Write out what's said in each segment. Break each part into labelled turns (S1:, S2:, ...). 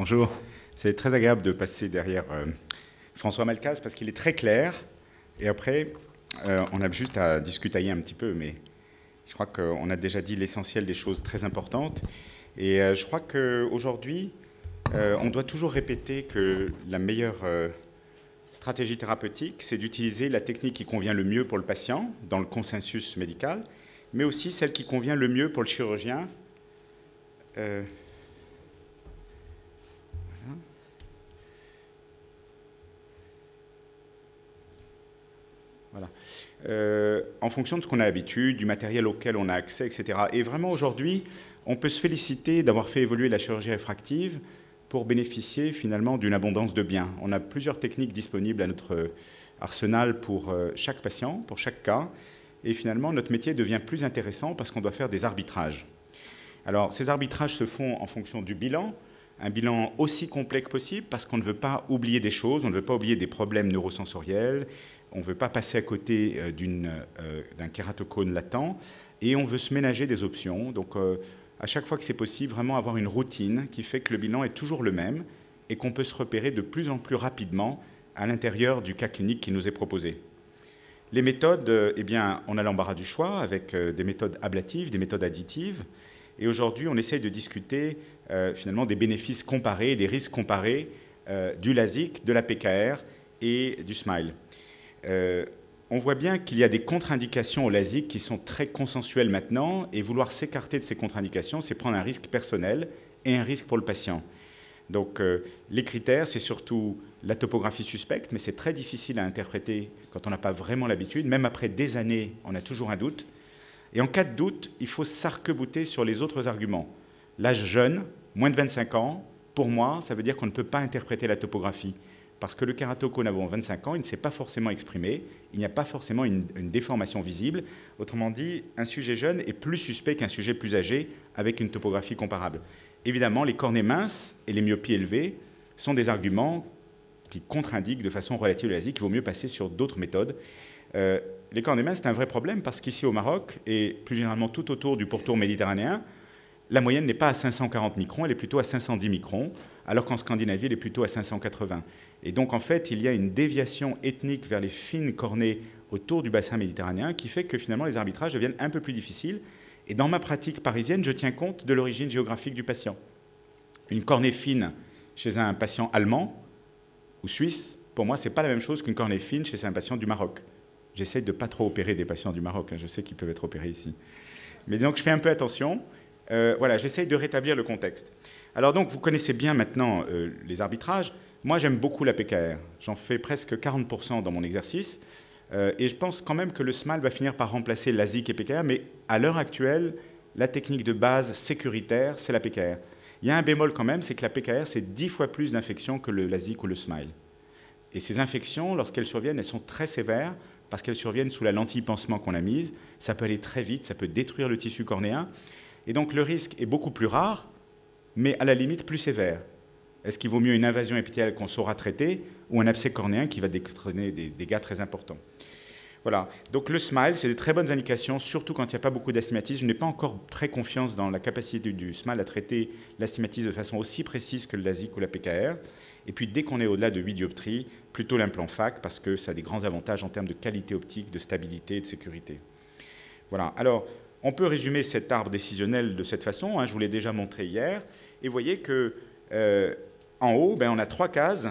S1: Bonjour. C'est très agréable de passer derrière François Malcaz parce qu'il est très clair. Et après, on a juste à discutailler un petit peu, mais je crois qu'on a déjà dit l'essentiel des choses très importantes. Et je crois qu'aujourd'hui, on doit toujours répéter que la meilleure stratégie thérapeutique, c'est d'utiliser la technique qui convient le mieux pour le patient, dans le consensus médical, mais aussi celle qui convient le mieux pour le chirurgien. Voilà. En fonction de ce qu'on a l'habitude, du matériel auquel on a accès, etc. Et vraiment aujourd'hui, on peut se féliciter d'avoir fait évoluer la chirurgie réfractive pour bénéficier finalement d'une abondance de biens. On a plusieurs techniques disponibles à notre arsenal pour chaque patient, pour chaque cas. Et finalement, notre métier devient plus intéressant parce qu'on doit faire des arbitrages. Alors, ces arbitrages se font en fonction du bilan, un bilan aussi complet que possible parce qu'on ne veut pas oublier des choses, on ne veut pas oublier des problèmes neurosensoriels, on ne veut pas passer à côté d'un kératocone latent et on veut se ménager des options. Donc, à chaque fois que c'est possible, vraiment avoir une routine qui fait que le bilan est toujours le même et qu'on peut se repérer de plus en plus rapidement à l'intérieur du cas clinique qui nous est proposé. Les méthodes, eh bien, on a l'embarras du choix avec des méthodes ablatives, des méthodes additives. Et aujourd'hui, on essaye de discuter finalement des bénéfices comparés, des risques comparés du LASIK, de la PKR et du SMILE. On voit bien qu'il y a des contre-indications au LASIK qui sont très consensuelles maintenant, et vouloir s'écarter de ces contre-indications, c'est prendre un risque personnel et un risque pour le patient. Donc les critères, c'est surtout la topographie suspecte, mais c'est très difficile à interpréter quand on n'a pas vraiment l'habitude. Même après des années, on a toujours un doute. Et en cas de doute, il faut s'arc-bouter sur les autres arguments. L'âge jeune, moins de 25 ans, pour moi, ça veut dire qu'on ne peut pas interpréter la topographie. Parce que le kératocone avant 25 ans, il ne s'est pas forcément exprimé, il n'y a pas forcément une déformation visible. Autrement dit, un sujet jeune est plus suspect qu'un sujet plus âgé avec une topographie comparable. Évidemment, les cornées minces et les myopies élevées sont des arguments qui contre-indiquent de façon relative le LASIK, qu'il vaut mieux passer sur d'autres méthodes. Les cornées minces, c'est un vrai problème parce qu'ici au Maroc, et plus généralement tout autour du pourtour méditerranéen, la moyenne n'est pas à 540 microns, elle est plutôt à 510 microns, alors qu'en Scandinavie, elle est plutôt à 580. Et donc, en fait, il y a une déviation ethnique vers les fines cornées autour du bassin méditerranéen qui fait que finalement, les arbitrages deviennent un peu plus difficiles. Et dans ma pratique parisienne, je tiens compte de l'origine géographique du patient. Une cornée fine chez un patient allemand ou suisse, pour moi, ce n'est pas la même chose qu'une cornée fine chez un patient du Maroc. J'essaie de ne pas trop opérer des patients du Maroc, hein. Je sais qu'ils peuvent être opérés ici. Mais donc, je fais un peu attention. Voilà, j'essaye de rétablir le contexte. Alors donc, vous connaissez bien maintenant les arbitrages. Moi, j'aime beaucoup la PKR. J'en fais presque 40% dans mon exercice. Et je pense quand même que le SMILE va finir par remplacer LASIK et PKR. Mais à l'heure actuelle, la technique de base sécuritaire, c'est la PKR. Il y a un bémol quand même, c'est que la PKR, c'est 10 fois plus d'infections que le LASIK ou le SMILE. Et ces infections, lorsqu'elles surviennent, elles sont très sévères parce qu'elles surviennent sous la lentille pansement qu'on a mise. Ça peut aller très vite, ça peut détruire le tissu cornéen. Et donc le risque est beaucoup plus rare, mais à la limite plus sévère. Est-ce qu'il vaut mieux une invasion épithéliale qu'on saura traiter ou un abcès cornéen qui va déclencher des dégâts très importants? Voilà. Donc le SMILE, c'est des très bonnes indications, surtout quand il n'y a pas beaucoup d'astigmatisme. Je n'ai pas encore très confiance dans la capacité du SMILE à traiter l'astigmatisme de façon aussi précise que le LASIK ou la PKR. Et puis dès qu'on est au-delà de 8 dioptries, plutôt l'implant FAC parce que ça a des grands avantages en termes de qualité optique, de stabilité et de sécurité. Voilà. Alors, on peut résumer cet arbre décisionnel de cette façon, hein, je vous l'ai déjà montré hier, et vous voyez que en haut, on a 3 cases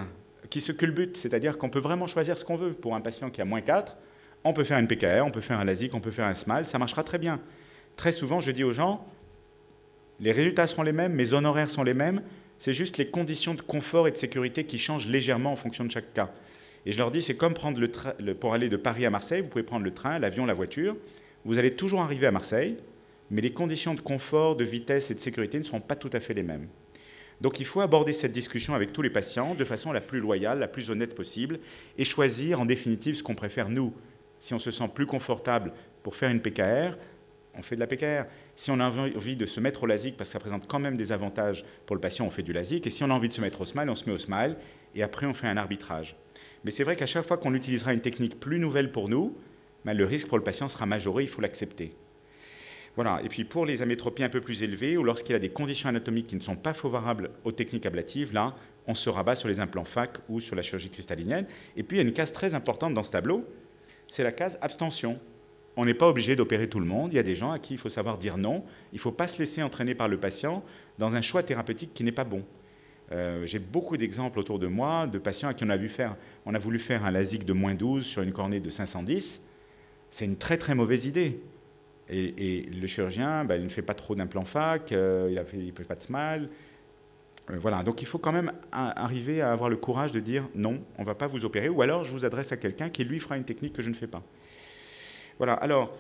S1: qui se culbutent, c'est-à-dire qu'on peut vraiment choisir ce qu'on veut. Pour un patient qui a moins 4, on peut faire une PKR, on peut faire un LASIK, on peut faire un SMILE, ça marchera très bien. Très souvent, je dis aux gens, les résultats seront les mêmes, mes honoraires sont les mêmes, c'est juste les conditions de confort et de sécurité qui changent légèrement en fonction de chaque cas. Et je leur dis, c'est comme prendre pour aller de Paris à Marseille, vous pouvez prendre le train, l'avion, la voiture, vous allez toujours arriver à Marseille, mais les conditions de confort, de vitesse et de sécurité ne seront pas tout à fait les mêmes. Donc il faut aborder cette discussion avec tous les patients de façon la plus loyale, la plus honnête possible, et choisir en définitive ce qu'on préfère nous. Si on se sent plus confortable pour faire une PKR, on fait de la PKR. Si on a envie de se mettre au LASIK, parce que ça présente quand même des avantages pour le patient, on fait du LASIK. Et si on a envie de se mettre au SMILE, on se met au SMILE, et après on fait un arbitrage. Mais c'est vrai qu'à chaque fois qu'on utilisera une technique plus nouvelle pour nous, le risque pour le patient sera majoré, il faut l'accepter. Voilà. Et puis pour les amétropies un peu plus élevées, ou lorsqu'il y a des conditions anatomiques qui ne sont pas favorables aux techniques ablatives, là, on se rabat sur les implants FAC ou sur la chirurgie cristallinienne. Et puis il y a une case très importante dans ce tableau, c'est la case abstention. On n'est pas obligé d'opérer tout le monde. Il y a des gens à qui il faut savoir dire non. Il ne faut pas se laisser entraîner par le patient dans un choix thérapeutique qui n'est pas bon. J'ai beaucoup d'exemples autour de moi de patients à qui on a voulu faire un LASIK de -12 sur une cornée de 510. C'est une très très mauvaise idée. Et le chirurgien, il ne fait pas trop d'implants FAC, il ne fait pas de smile. Voilà, donc il faut quand même arriver à avoir le courage de dire non, on ne va pas vous opérer, ou alors je vous adresse à quelqu'un qui lui fera une technique que je ne fais pas. Voilà, alors,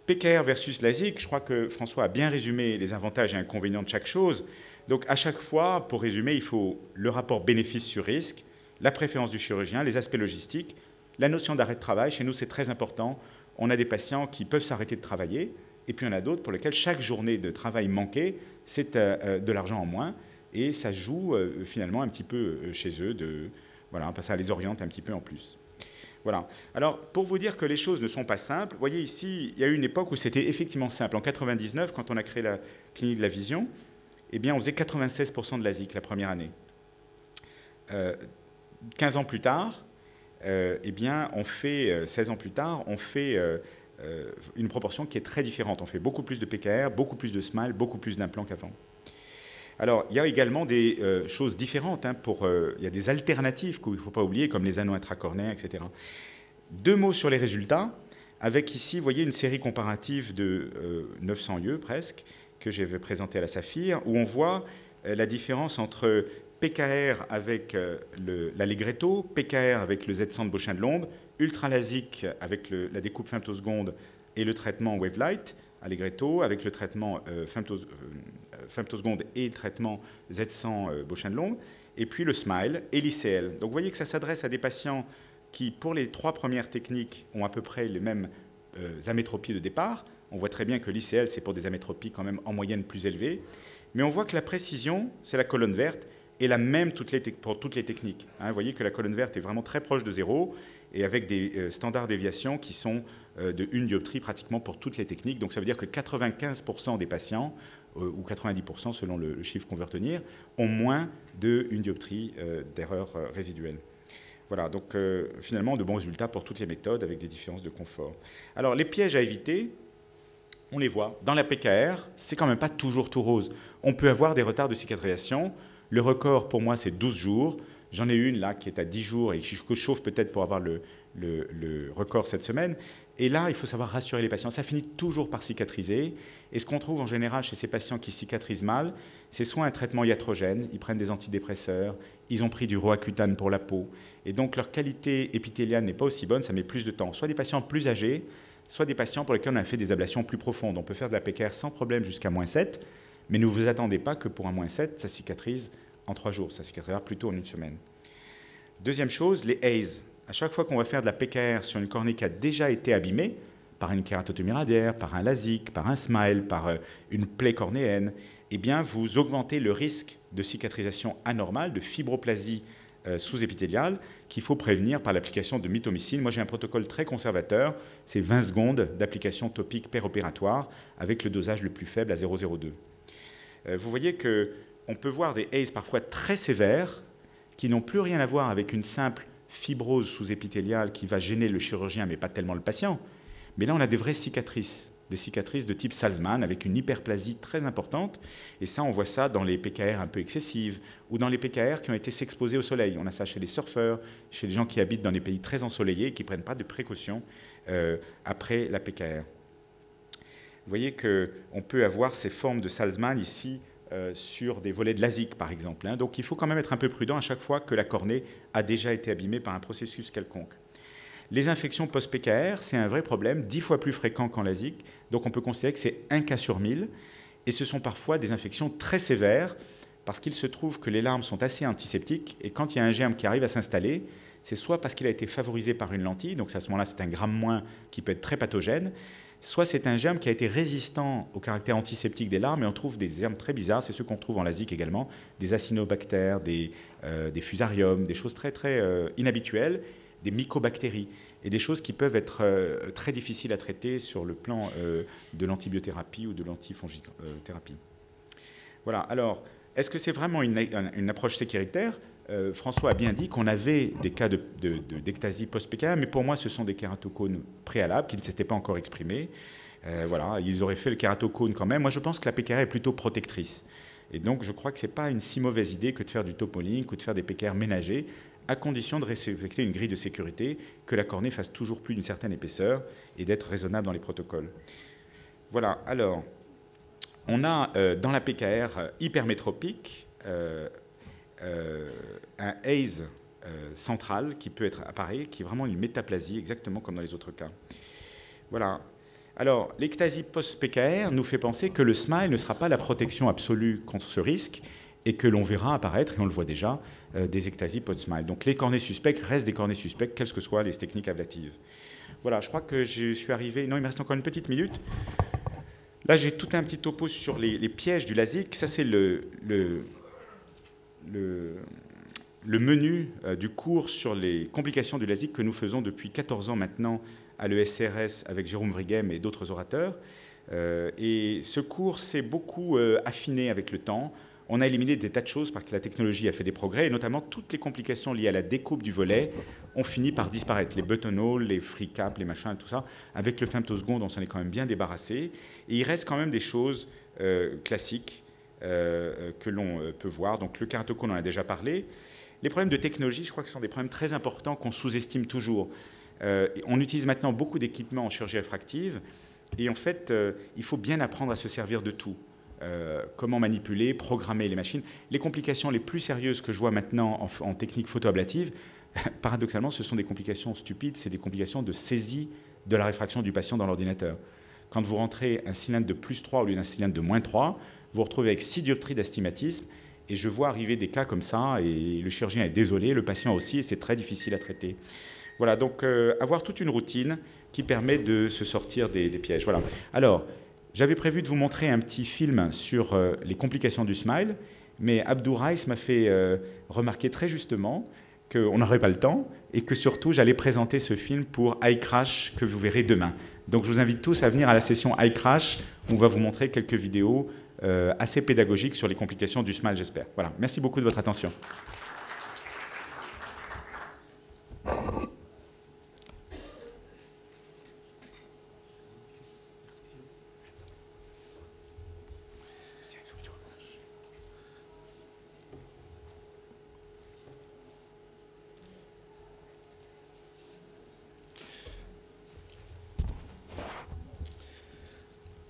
S1: PKR versus LASIK, je crois que François a bien résumé les avantages et inconvénients de chaque chose. Donc à chaque fois, pour résumer, il faut le rapport bénéfice sur risque, la préférence du chirurgien, les aspects logistiques, la notion d'arrêt de travail. Chez nous, c'est très important. On a des patients qui peuvent s'arrêter de travailler, et puis il y en a d'autres pour lesquels chaque journée de travail manquée, c'est de l'argent en moins, et ça joue finalement un petit peu chez eux, voilà, ça les oriente un petit peu en plus. Voilà. Alors, pour vous dire que les choses ne sont pas simples, vous voyez ici, il y a eu une époque où c'était effectivement simple. En 99, quand on a créé la clinique de la vision, eh bien, on faisait 96% de LASIK la première année. 15 ans plus tard, eh bien, 16 ans plus tard, on fait une proportion qui est très différente. On fait beaucoup plus de PKR, beaucoup plus de SMILE, beaucoup plus d'implants qu'avant. Alors, il y a également des choses différentes. Il y a des alternatives qu'il ne faut pas oublier, comme les anneaux intracornéens, etc. 2 mots sur les résultats, avec ici, vous voyez, une série comparative de 900 yeux presque, que je vais présenter à la Saphir, où on voit la différence entre PKR avec l'Allegretto, PKR avec le Z100 de Beauchamp de Lombe, ultralasique avec la découpe femtoseconde et le traitement Wavelight, Allegretto, avec le traitement femtoseconde et le traitement Z100 Beauchamp de Lombe, et puis le SMILE et l'ICL. Donc vous voyez que ça s'adresse à des patients qui, pour les 3 premières techniques, ont à peu près les mêmes amétropies de départ. On voit très bien que l'ICL, c'est pour des amétropies quand même en moyenne plus élevées. Mais on voit que la précision, c'est la colonne verte, est la même pour toutes les techniques. Vous voyez que la colonne verte est vraiment très proche de 0, et avec des standards déviation qui sont de 1 dioptrie pratiquement pour toutes les techniques. Donc ça veut dire que 95% des patients, ou 90% selon le chiffre qu'on veut retenir, ont moins de 1 dioptrie d'erreur résiduelle. Voilà, donc finalement de bons résultats pour toutes les méthodes avec des différences de confort. Alors les pièges à éviter, on les voit. Dans la PKR, c'est quand même pas toujours tout rose. On peut avoir des retards de cicatrisation. Le record pour moi c'est 12 jours. J'en ai une là qui est à 10 jours et je chauffe peut-être pour avoir le record cette semaine. Et là, il faut savoir rassurer les patients. Ça finit toujours par cicatriser. Et ce qu'on trouve en général chez ces patients qui cicatrisent mal, c'est soit un traitement iatrogène, ils prennent des antidépresseurs, ils ont pris du roaccutane pour la peau. Et donc leur qualité épithéliale n'est pas aussi bonne, ça met plus de temps. Soit des patients plus âgés, soit des patients pour lesquels on a fait des ablations plus profondes. On peut faire de la PKR sans problème jusqu'à -7, mais ne vous attendez pas que pour un -7, ça cicatrise en 3 jours. Ça cicatrisera plutôt en 1 semaine. Deuxième chose, les AIS. À chaque fois qu'on va faire de la PKR sur une cornée qui a déjà été abîmée, par une kératotomie radiaire, par un LASIK, par un SMILE, par une plaie cornéenne, eh bien, vous augmentez le risque de cicatrisation anormale, de fibroplasie sous-épithéliale, qu'il faut prévenir par l'application de mitomycine. Moi, j'ai un protocole très conservateur, c'est 20 secondes d'application topique péropératoire avec le dosage le plus faible à 0,02. Vous voyez qu'on peut voir des AIS parfois très sévères qui n'ont plus rien à voir avec une simple fibrose sous-épithéliale qui va gêner le chirurgien, mais pas tellement le patient. Mais là, on a des vraies cicatrices, des cicatrices de type Salzmann avec une hyperplasie très importante. Et ça, on voit ça dans les PKR un peu excessives ou dans les PKR qui ont été s'exposer au soleil. On a ça chez les surfeurs, chez les gens qui habitent dans des pays très ensoleillés et qui ne prennent pas de précautions après la PKR. Vous voyez qu'on peut avoir ces formes de Salzmann ici sur des volets de LASIK, par exemple. Donc il faut quand même être un peu prudent à chaque fois que la cornée a déjà été abîmée par un processus quelconque. Les infections post-PKR, c'est un vrai problème, 10 fois plus fréquent qu'en LASIK. Donc on peut considérer que c'est 1 cas sur 1000. Et ce sont parfois des infections très sévères parce qu'il se trouve que les larmes sont assez antiseptiques. Et quand il y a un germe qui arrive à s'installer, c'est soit parce qu'il a été favorisé par une lentille, donc à ce moment-là c'est un gramme moins qui peut être très pathogène, soit c'est un germe qui a été résistant au caractère antiseptique des larmes, et on trouve des germes très bizarres, c'est ceux qu'on trouve en LASIK également, des acinobactères, des fusariums, des choses très très inhabituelles, des mycobactéries. et des choses qui peuvent être très difficiles à traiter sur le plan de l'antibiothérapie ou de l'antifongicothérapie. Voilà, alors, est-ce que c'est vraiment une approche sécuritaire? François a bien dit qu'on avait des cas d'ectasie post-PKR, mais pour moi, ce sont des kératocones préalables qui ne s'étaient pas encore exprimés. Voilà, ils auraient fait le kératocone quand même. Moi, je pense que la PKR est plutôt protectrice. Et donc, je crois que ce n'est pas une si mauvaise idée que de faire du topolink ou de faire des PKR ménagés, à condition de respecter une grille de sécurité, que la cornée fasse toujours plus d'une certaine épaisseur et d'être raisonnable dans les protocoles. Voilà, alors, on a dans la PKR hypermétropique un haze central qui peut être appareil, qui est vraiment une métaplasie, exactement comme dans les autres cas. Voilà. Alors, l'ectasie post-PKR nous fait penser que le SMILE ne sera pas la protection absolue contre ce risque et que l'on verra apparaître, et on le voit déjà, des ectasies post-SMILE. Donc les cornets suspects restent des cornets suspects, quelles que soient les techniques ablatives. Voilà, je crois que je suis arrivé... Non, il me reste encore une petite minute. Là, j'ai tout un petit topo sur les pièges du LASIK. Ça, c'est le menu du cours sur les complications du LASIK que nous faisons depuis 14 ans maintenant à l'ESCRS avec Jérôme Vrighem et d'autres orateurs. Et ce cours s'est beaucoup affiné avec le temps. On a éliminé des tas de choses parce que la technologie a fait des progrès, et notamment toutes les complications liées à la découpe du volet ont fini par disparaître. Les buttonholes, les free caps, les machins, tout ça. Avec le femtoseconde, on s'en est quand même bien débarrassé. Et il reste quand même des choses classiques que l'on peut voir. Donc le kératocone, on en a déjà parlé. Les problèmes de technologie, je crois que ce sont des problèmes très importants qu'on sous-estime toujours. On utilise maintenant beaucoup d'équipements en chirurgie réfractive, et en fait, il faut bien apprendre à se servir de tout. Comment manipuler, programmer les machines. Les complications les plus sérieuses que je vois maintenant en technique photoablative, paradoxalement, ce sont des complications stupides, c'est des complications de saisie de la réfraction du patient dans l'ordinateur. Quand vous rentrez un cylindre de +3 au lieu d'un cylindre de -3, vous vous retrouvez avec 6 dioptries d'astigmatisme, et je vois arriver des cas comme ça, et le chirurgien est désolé, le patient aussi, et c'est très difficile à traiter. Voilà, donc avoir toute une routine qui permet de se sortir des pièges. Voilà. Alors, j'avais prévu de vous montrer un petit film sur les complications du SMILE, mais Abdou Raïs m'a fait remarquer très justement qu'on n'aurait pas le temps et que surtout j'allais présenter ce film pour iCrash que vous verrez demain. Donc je vous invite tous à venir à la session iCrash où on va vous montrer quelques vidéos assez pédagogiques sur les complications du SMILE, j'espère. Voilà, merci beaucoup de votre attention.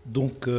S2: Donc,